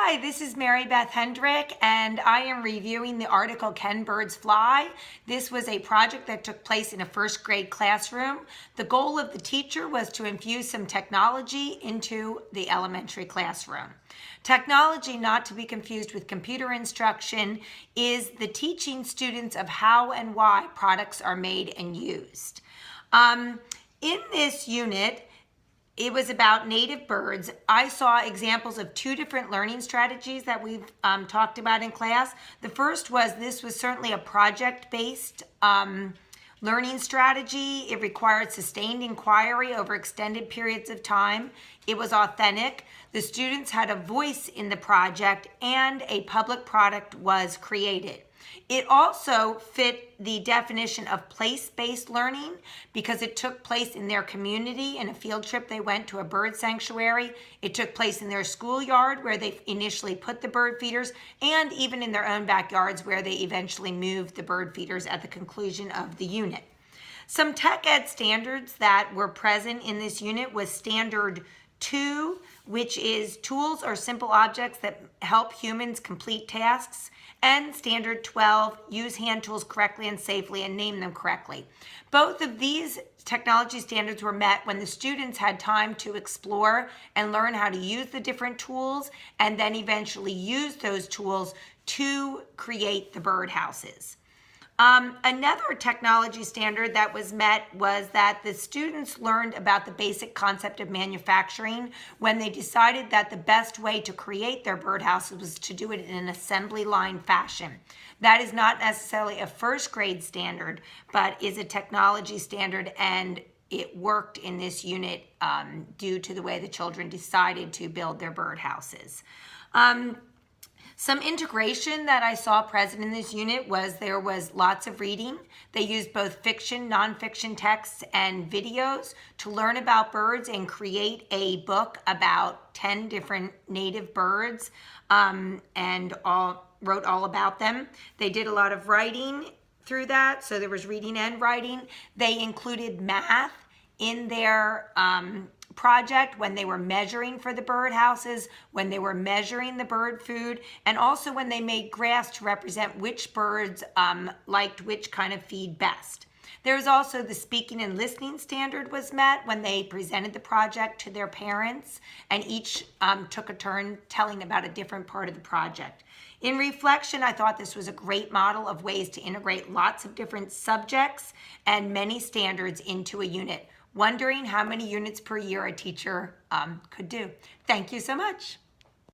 Hi, this is Mary Beth Hendrick, and I am reviewing the article Can Birds Fly? This was a project that took place in a first grade classroom. The goal of the teacher was to infuse some technology into the elementary classroom. Technology, not to be confused with computer instruction, is the teaching students of how and why products are made and used. In this unit, it was about native birds. I saw examples of two different learning strategies that we've talked about in class. The first was this was certainly a project-based learning strategy. It required sustained inquiry over extended periods of time. It was authentic. The students had a voice in the project, and a public product was created. It also fit the definition of place-based learning because it took place in their community. In a field trip, they went to a bird sanctuary. It took place in their schoolyard where they initially put the bird feeders, and even in their own backyards where they eventually moved the bird feeders at the conclusion of the unit. Some tech ed standards that were present in this unit was Standard 2, which is tools or simple objects that help humans complete tasks, and Standard 12, use hand tools correctly and safely and name them correctly. Both of these technology standards were met when the students had time to explore and learn how to use the different tools and then eventually use those tools to create the birdhouses. Another technology standard that was met was that the students learned about the basic concept of manufacturing when they decided that the best way to create their birdhouses was to do it in an assembly line fashion. That is not necessarily a first grade standard, but is a technology standard, and it worked in this unit due to the way the children decided to build their birdhouses. Some integration that I saw present in this unit was there was lots of reading. They used both fiction, nonfiction texts, and videos to learn about birds and create a book about 10 different native birds and wrote all about them. They did a lot of writing through that, so there was reading and writing. They included math in their project when they were measuring for the birdhouses, when they were measuring the bird food, and also when they made graphs to represent which birds liked which kind of feed best. There was also the speaking and listening standard was met when they presented the project to their parents, and each took a turn telling about a different part of the project. In reflection, I thought this was a great model of ways to integrate lots of different subjects and many standards into a unit. Wondering how many units per year a teacher could do. Thank you so much.